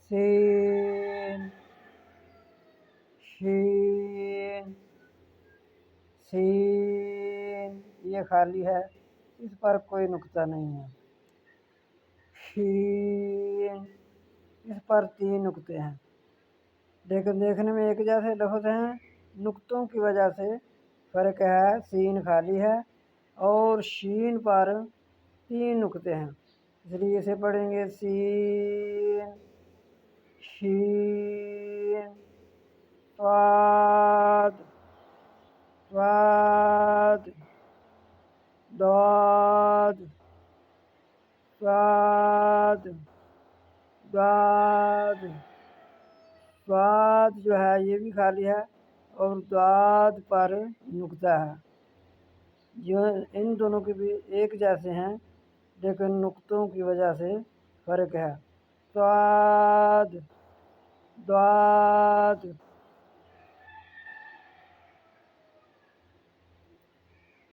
سین شین سین، یہ خالی ہے، اس پر کوئی نقطہ نہیں ہے۔ شین، اس پر 3 نقطے ہیں، لیکن دیکھنے میں ایک جیسے لفظ ہیں، نقطوں کی وجہ سے فرق ہے۔ سین خالی ہے اور شین پر 3 نقطے ہیں، اس لیے اسے پڑھیں گے سین شین صاد صاد ضاد صاد ضاد۔ صاد جو ہے یہ بھی خالی ہے اور ضاد پر نقطہ ہے، جو ان دونوں کے بھی ایک جیسے ہیں لیکن نقطوں کی وجہ سے فرق ہے۔ صاد ضاد